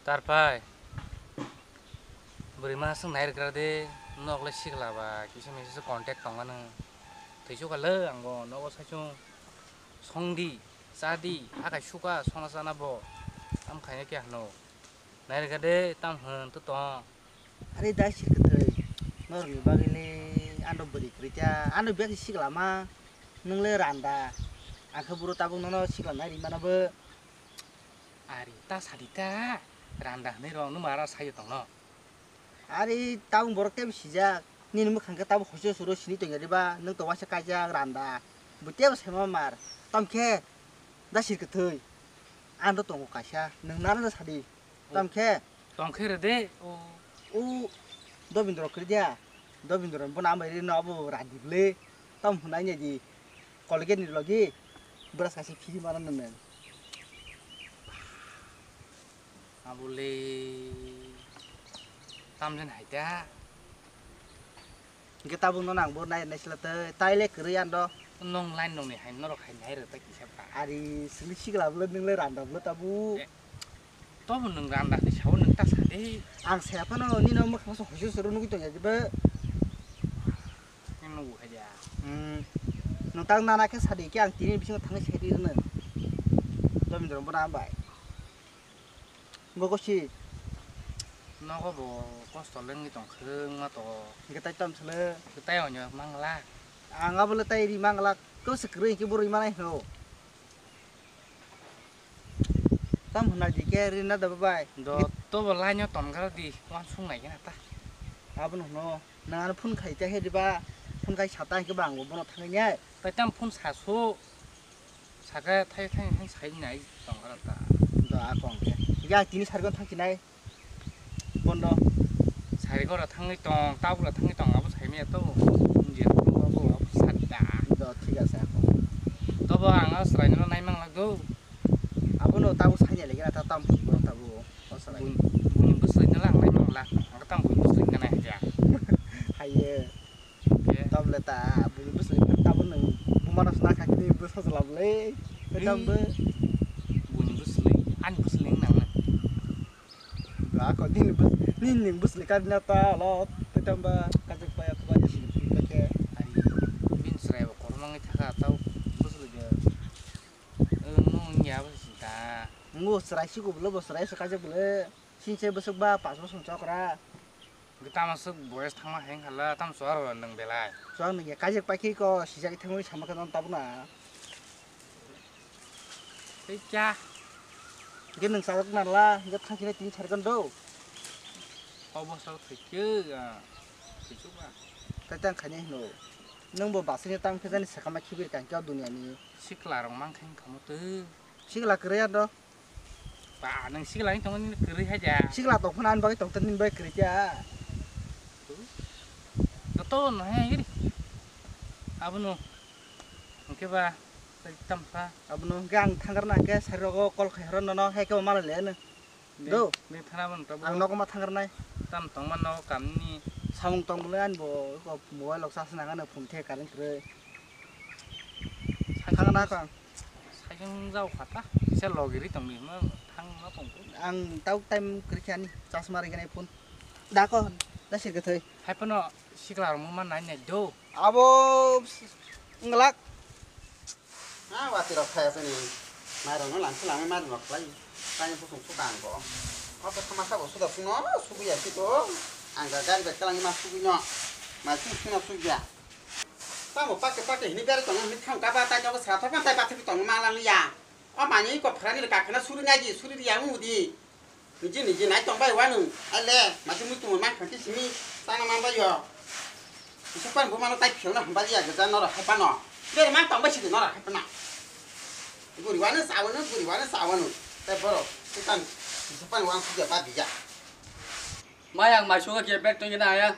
Tarpai, beri mana seng naik kerade, nok le sih lah ba, kisah mesej kontak tangan, tujuh kali anggo, nok saja songdi, sadi, akai suka, sona sana bo, am kayaknya kia no, naik kerade tam hen tu tong. Ari dah sih ketui, normi bagile ando beri kerja, ando biasa sih lama, nengle randa, aku buru tabung nono sih lama di mana be. Ari ta sadita, randa nih rong nu marah saya tong no. Ari tabung borok tem sijak, ni nemu kangke tabung khusus suruh sini tuh jadi ba, neng tuh wasa kaja randa, butiap sama mar, tam ke, dah sih ketui, ando tunggu kasya, neng nana sadi, tam ke. Tong kerade, oh. Dobindro kerja, Dobindro pun ambil ini nopo randi beli, tam hunanya di kolegin ini lagi beras kasih fee mana nemen. Boleh tam jen haida. Kita pun nonang pun naik selete, taile kerian do. Nong lain nong nih, hai norok hai nyai retak siapa? Ari selisih lah belum neng randa belum tabu. Toh neng randa nih siapa neng tas hade. Ang siapa no, ni nomor masuk khusus suruh nunggu tuh ya coba. Nunggu aja. Nentang nana ke sadiki ang tini bisa ngetang sehari ini. Dobindro pun ambil. Gak sih. Nó bộ có sổ lên cái tổng khương mà tổ Kita tam sele. cái tay ở nhà mang la. Nggak boleh tay di mangla. Kau sekering kibur di mana no? Tam hendak dikerin ada babai. Đó tôi bảo lai nhau tổng cái đi quan sung này cái này ta. Apa no? Nangan pun kai teh di ba. Pun kai chata ke bang, bono thangnya. Tại tam phun xả số xả cái thay sấy này tổng cái ta. Dah akong ke. Ya tini sargon thang kinai. Bondo. Sấy có là thằng cái tổng tao là thằng cái tổng áp sấy mẹ tôi gì cũng có áp sạch đã. Dah tiga saya akong. Tôi bảo anh ở sấy nó này mang là go. Apa no tahu saya lagi na tam bono tahu. Masalah. Bún bún sấy nó lang này mang là anh có tam bún bún sấy cái này aja. Haye. Tam leta bulu bus tam neng. Bumana sana kaki bus salam le. Tam be. Bún bún sấy anh bún sấy nang này. Lah kok ni bus lekat nyata lo tambah kajak payah tu aja sih pakai Bin serai bakor mang itu atau bus lagi. Nung nyawa sih ta. ngu serai sih gue belum serai sekajak boleh sih saya besok ba pas besok cokra Kita masuk boys tangma heng kala tam suara neng belai. soalnya nih kajak pakai kok sisa kita mau sama kan tahu na Iya. mungkin neng salah kenal lah nggak kan kita tinggal carikan do Kau bos aku terkejut ya. Coba. kita kayaknya no neng bawa basnya tam kita nih sekamar kibir kan kau dunia nih Si kelarang mang heng kamu tuh. sih lah kerja do Pak neng si lain kamu ini kiri aja. sih lah toh penan bagi toh tenin bagi kerja Betul nah ini. Apa nu? Mungkin bah. Tam sa. apa no gang tanggar na ke saroko kol khairon no he ke malah lehen do Nih tanah pun ang no ko matanggar na tam tong man no kami samung tong bulan bo ko mua lok sa senangan phum the karin kre thang na ka sayang jauh kata. Saya logiri tong ni mah thang nó cũng ang tau time kerja ni cas mari kan pun da ko da sir ke thoi hai pun no si kelarang mau mana nya do. abo ngelak ah wati ro kaya sini mai ro no lan sila mai ro klai kai pu sung sukan ko apa sama sa bo sudah suno sugu ya gitu angga gan be kalang ma sugu nyo ma su suno suga ta mo pakai ini biar tong ni khang ka ba ta jo sa ta kan ta ba thi tong ma lang ya a ma ni ko phra ni ka kana suru ngaji suru ya mu di ni ji nai tong bai wa nu ale ma ju mu tu ma kan ti simi sa na ma ba yo su pan bu ma no tai phyo na ba ya ga za no ra ha pa no biar ma tong ba chi no ra ha pa na guri wana sawan tay boro kan sepan wang sudah pagi ya Mayang masuk ke bek tu ni na ya.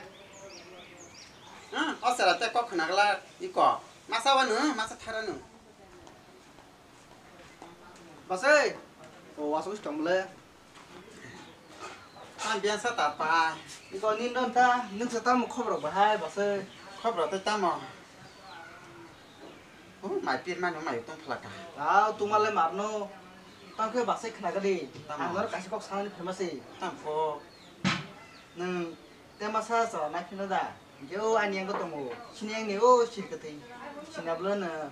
asal tay kok kena kala iko masa wanu masa tharanu basai oh wasu stomle kan biasa tapa iko nindon ta ning setam khobar bahai basai khobar ta tamo oh mai pin man mai tong phlaka ah tumal le marno 땅그 박세 크나가리 안너 가시 꼭 사는 페마시 땅포 능 때마사서 나피나다 요 아니한 것도 뭐 신행니오 실거티 신나블러는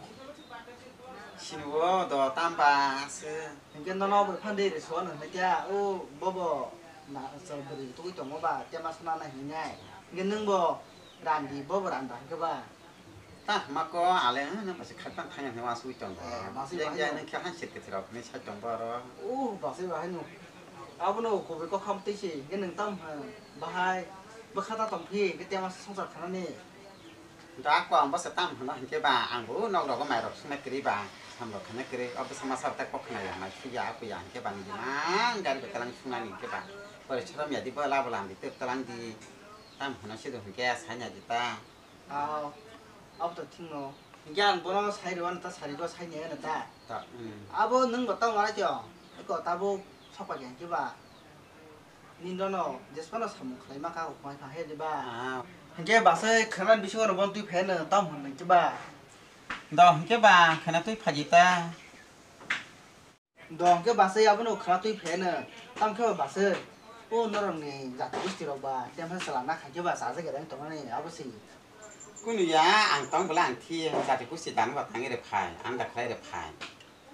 신우어 너 땀바스 이게 너너 판데리 소는 하자 오 뭐뭐 나서 버리 또 있던 뭐봐 때마사나 했냐 이게 능뭐 란디 뭐뭐 란다 그봐 딱 맞고 알레는 맛이 칼빵 타냐 해와 수이 정도 얘는 한 시트 들어 근데 차 정도로 오 박세 봐 하노 아부노 고베 거 컴티시 이게 능땀 바하이 버카다 덤피 그 때마사 성사 가나니 đã qua ông bác sẽ tâm nó cái bà ăn bố nó đâu có mày rồi xuống cái đi bà tham rồi cái này ông bác sao tay bóc này mà khi giá của dạng cái bà gì mà cái bị talang xuống này cái bà rồi cho nó đi bơ la bơ làm đi tiếp talang đi tâm nó sẽ được cái sai nhà gì ta 아부터 팅노 그냥 뭐나 사이로 왔다 사이로 사이냐 했다 đó 아부 능거 땅 말하죠 이거 따부 석박이 안 끼봐 닌도노 제스파노 삼 클레마 가고 많이 해 줘봐 à 이게 봐서 그런 비식으로 본 뒤에 배는 땅 먹는 줘봐 đó cái bà cái này tôi phải gì ta 너 그 봐서 아부노 그런 뒤에 배는 땅 켜 봐서 오 너랑네 자꾸 비시로 봐 때문에 살아나 가져 봐 사서 그냥 동안에 아버지กูนี่ยาอ่างต้องไปล้างที่จากที่กูสิดันว่าทางนี้ได้พายอันดักใครได้พาย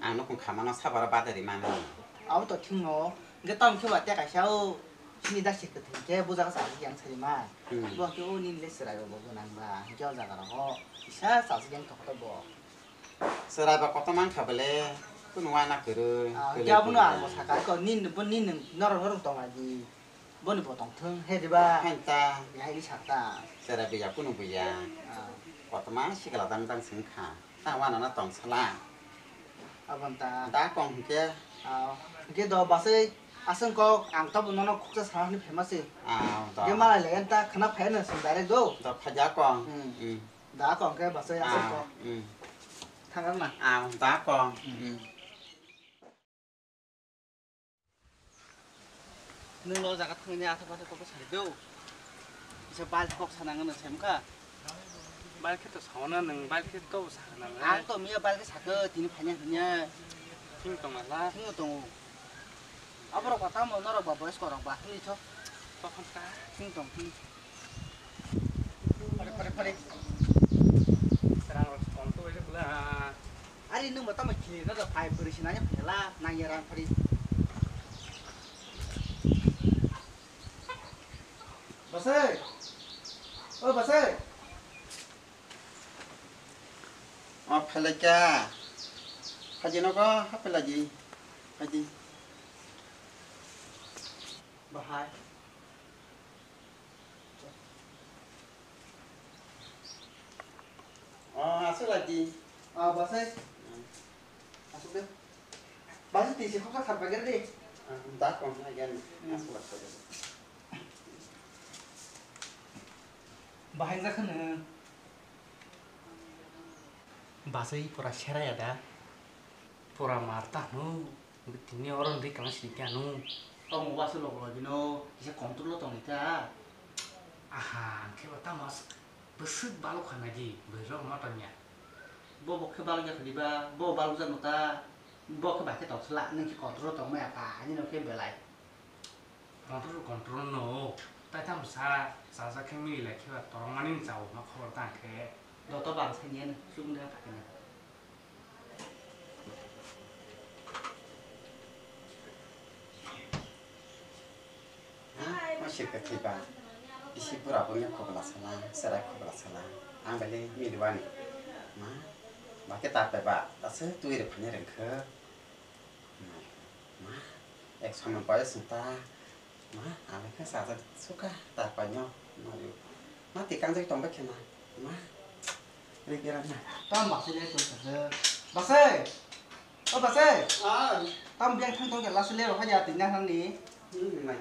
อ่างนกคงขำมันซาบาราบาได้มาเนี่ย 아부터 팅노 이게 땅 켜봐 때가 샤오 신이다 시거든 걔 보자가 사서 그냥 차지마 뭐 교우님 레스라고 보고 난가 겨자가라고 샤 사서 그냥 더 뭐. สลายแบบก็ต้องมั่งขับไปเลยกูนึกว่านักเกิน 야 분아 뭐 사갈 거 니는 뭐 니는 너랑 동아지 뭐니 보통 통 해지 봐. ให้ตา 야 이 작다. สลายไปอยากกูนึกไปอยากก็ต้องมั่งสิกระดังสินค้าถ้าว่านั่นต้องสลาย 아번다. ด่ากองเจ้ 이게 너 봤어? 아선 거 앙따부 너는 국자 사람이 배마시. อ้าวต่อ 이게 말을 내가 그나 배는 선다래도 ต่อพยากอง 나 건가 봤어 อ้า 아선 ว 거. 당근만. อ้าวด่ากอง 능로 자가 통냐 아서봐서 거 살도. 이제 발 꼭 사는 거는 셈가. 말켓도 선은 말켓도 사는 앙또 미어 발게 사거 디니 파냐 그냥 힘도 말라 팅도 앞으로 갔다 뭐 너로 봐 버스 거랑 봐 이저 또 한다 팅도 파리 사랑을 건또 이제 몰라 아니 너뭐 따면 길 너도 파이 버리시나 냐 팔라 나이랑 파리 버스 버스 อ๋อพลจ้าพจีนก็ฮับเป็นอะไรจีพจี 바하이 อ๋อสุดอะไรจี 아 버스 아수베 버스 티시 혹사 살바게리 ด่ากองอะไรกันสุดอะไร 바하이 자크는 바세이 포라 쉐라야다 포라 마르타노 디니 어른 리 강시리까노 ông qua solo rồi nó sẽ còn tốt lắm tổng ta 아하 케바타 마스 버스 발로 가나지 버저 마타냐 bố bố cái bao nhiêu thì ba bố bao giờ nó ta bố cái bài cái tổng lạ nên chỉ còn tốt tổng mẹ bà như nó kia bể lại 컨트롤 tại tham sa kemi lại khi mà tao manin giàu mà không tang cái đồ tao bằng thanh niên chung ra phải nàyมาชิดกับที่บ้านดิฉันพูดแบบนี้ขอบลาสลาสลายขอบลาสลาอังไปเลยมีดีวันมาแค่ตาไปบ้าแต่เสื้อตัวเด็กพันธุ์เรื่องคือมาเอกชมันไปสุดตามาอะไรแค่สาวจะสุกะตาไปเนาะมาดูมาติดกันจะต้องไปแค่ไหนมาเรียกอะไรนะ tao bảo xe đây tôi phải bác xe ô bác xe อ๋อ tao biết thằng tôi cái lá xe đây rồi hay giờ tính năng thằng ní นี่ไง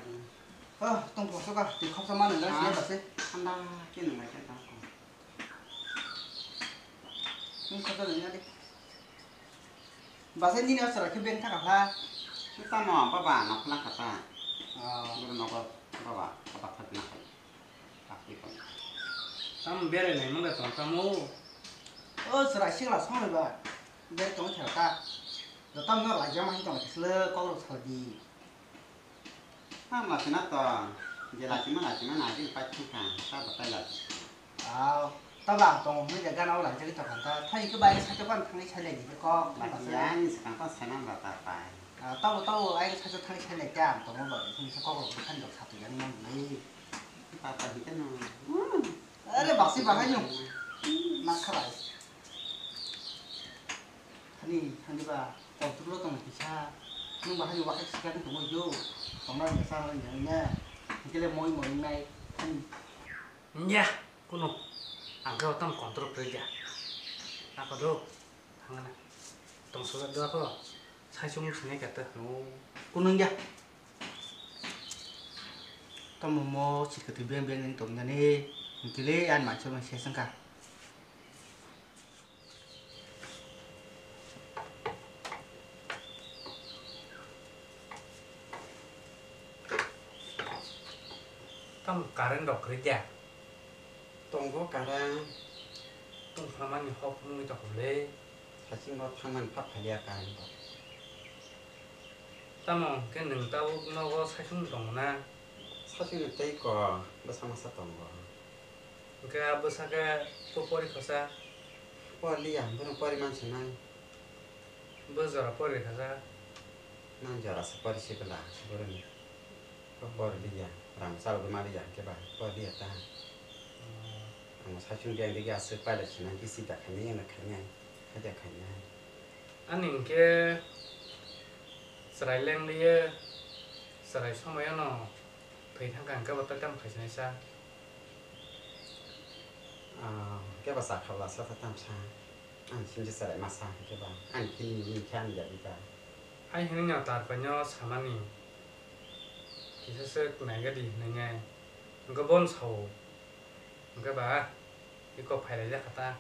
tông của số cả thì không sao mà nữa xe bác xe ทำได้กินหนึ่งไงแค่ตา không có cho nữa đi bác xe như nào sợ cái bên thằng cả ไม่ต้องมองป้าบ้านนกนักตา à ดูนกป้าบ้านป้าบ้านทักนักตักที่คน 땀 베레 내는 거 땀모 sợ lại chiếc là xong rồi bà bên tổng thẻ ta 너 땀나 라지야 마시 좀 슬 거로 살지. ham là thì nó to giờ là chỉ mới là cái phải không càng sao bật tay là 아, 따봐, 또 우리 내가 나올 날 저기 또 간다. 타이 그 바이 사저관 탕이 차례지 그거 là 맞았어. dáng sáng có sáng năm là ta phải 아, 따고 아이가 사저 탕이 차례 짱. 또 뭐, 무슨 거고 한 적 사도 양만 이. ta phải thì cái nó 아래 막시 막하죠. 막하라. 아니, 한디가 또 들었던 기차. nhưng mà hay qua cái scan của người vô còn đây là sao nhận nha cái là mỗi ngày 야, 그놈 안 그렇다면 컨트롤 그러자. 아까도 당연하. 동서가 들어서 사실 지내겠다. 오, 꾸는 게 tao mua chỉ có từ bên bên tổng nhà này cái lấy ăn mà cho nó xe sang cả tao 가른 거 그러자. 똥 có cả ra 또 가만히 허풍이 더 그래. 사실 뭐 탕만 밥 팔려야 가는 거 tao cái nừng tao nó có sai xuống đồng na. 사실은 떼 있고 뭐 상관 썼던 거 cái bữa sau cái tôi bỏ đi khởi sa. 뻘리 안 보는 뻘이만 지나 bữa giờ là bỏ đi khởi sa. 난 줄 알았어 뻘이 씹을라 모르니 그 뻘리야 람살도 말이야 걔봐 뻘리였다 사실 그냥 내가 쓸 빨리 지난 게 시다 그냥 그냥 하자 그냥 anh nhìn cái sợi len đi sợi xong mấy nó thấy thằng càng cái vật tao cầm phải này sao cái bà xã khẩu là sao phải tam sa anh xin chia sẻ mà sao cái bà anh khi nhìn khen vậy đi bà anh hình nhau tạt vào nhau sao mà nè thì sẽ này cái gì này nghe cái bốn sầu cái bà cái cột phải lấy ra ta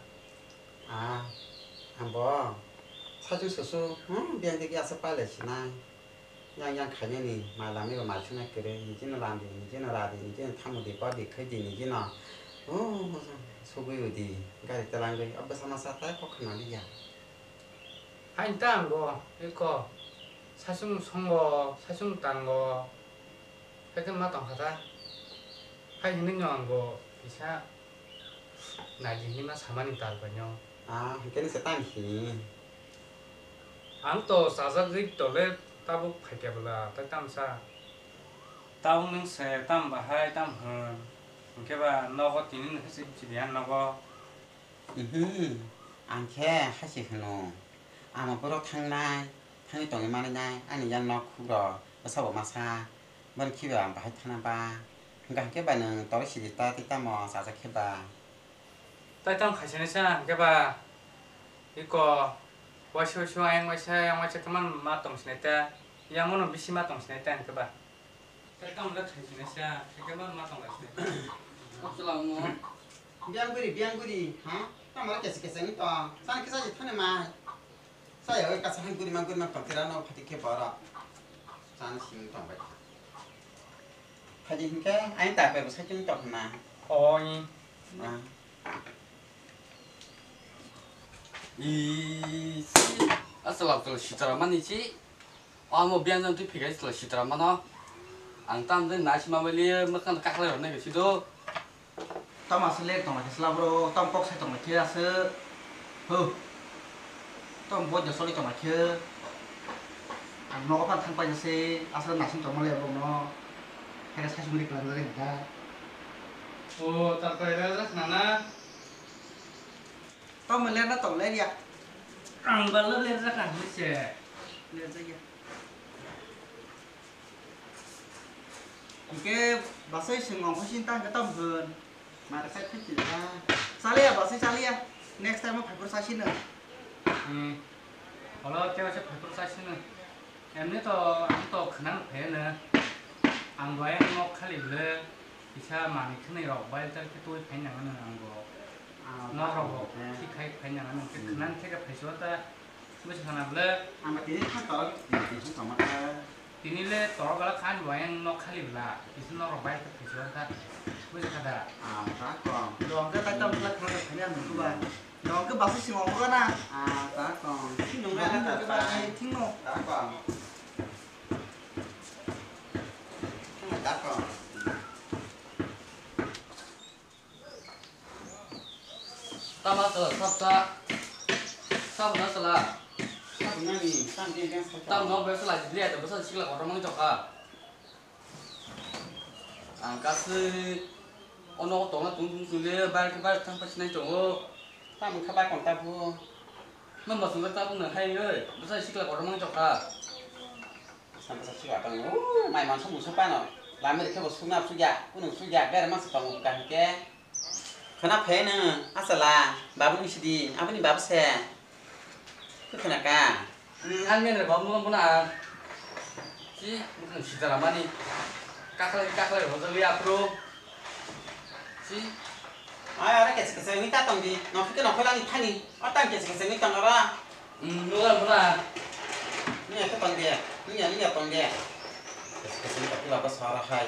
anh bỏ 사주 수수 비행 되게 와서 빨리 지나 양양 가냐니 말라미가 맞추나 그래 이제는 안돼 이제는 라디 이제는 타무디 빠디 크지 이제는 소고기 어디 가리 때란 거 아빠 사마사 따고 그만이야 anh ta 거 이거 사중 송거 사중 딴거 cái 맛도 하다 hay 있는 거 이사 나지니만 사만이 달거든요 걔는 세탄히 anh to sao dịch to lên tao bốc phải kẹp là tao tam sa tao nâng xe tam và hai tam hơn cái bà nó có tính hết sức chỉ để nó có anh khe 하시 그노 아마 보러 탕나이 탕이 동이 많으냐 아니 양너 쿠러 어서 마사 뭔 키가 안 봐야 타나 봐 그러니까 cái bà tối xịt ta tí ta mò sao cái bà tao tam khai sinh ra cái bà 이거 와쇼쇼 양와샤 그만 맛동 스네타 양모는 미시 맛동 스네타 그 봐. 일단 우리가 khai sinh ra 그만 맛동 스네타. 없을라고 비앙구리 나 말게 스케생이 또 산에 기사지 타네 마 사야 여기 가서 한 구리만 건드려놓고 파티케 봐라 산 심도 안 봐. 하지 힘게 아니 딱 빼고 사진 좀 나. 어이. 이 아슬랍들 시트라만 있지 아뭐 비안전 또 피가 있을 시트라만 안 땀들 나시마멜리 막간 깎으려 내 것이도 tao mà sẽ lên tổng là cái slab bro tao bóc sẽ tổng là kia sơ tao muốn giờ sau đi tổng là kia nó có phần thăng quay xe asal nasi tổng là liền nó hay là sai chúng đi làm rồi người ta 오, 딱거리라 나나. tao mình lên nó tổng lên đi à 안 발로 lên ra cả hết trẻ. lên ra kia cái bà xây sừng ngon có xin tăng cái tầm hơn mà đã khai thích chỉ ra Salia bà xây Salia next time phải có sai xin nữa 얼어 깨워서 100% 사시는 엠네도 안또 그냥 배는 안 거에 뭐 칼리블레 이차 많이 크네요. 바이들 또 배냥하는 안 거. 나라고 키카이 배냥하는 그 그냥 태가 배시었다. 무슨 하나블레 mà tí khác đó thì chúng còn mất 디닐레 떨어가라 칸 와양 너 칼리블라 이스 너로 바이들 배시었다. 무슨 하다. khác còn rồi cái tay tâm là thằng phải nhận được các bạn Nó cứ bảo cái xì mỏng con à. đã còn Cái nhung nhung ra ra nó cái ba này thính nô. đã còn đã còn tao mà tao sắp ra sắp nó sẽ là sao nó đi sao đi cái tao nó bây giờ là gì đấy bây giờ chỉ là có mang chọc à anh cái sự ông nó tổng là tung tung xuống đi ba cái thằng phát sinh chỗ sao mình khai còn ta vô mà mà xuống tao cũng được hay rồi bây giờ chỉ là có mang chọc à sao mà sao bằng mày mà sống một số ba nó làm mấy cái bộ sung nạp sung dạ cũng được sung dạ cái là mang sự tổng cả cái khả năng phê nữa asala babu ni sidi apa ni babu se cứ khả năng cả anh nghe được không muốn là chỉ muốn chỉ là mà đi các lại họ sẽ liệp pro chỉ ai ở đây cái người ta tổng đi nó cái nó phải làm gì thay đi ở tăng cái người ta nó ra đúng làนี่ไงก็ตอนเดียนี่ไงตอนเดียก็สิ่งที่เราก็สอนเราให้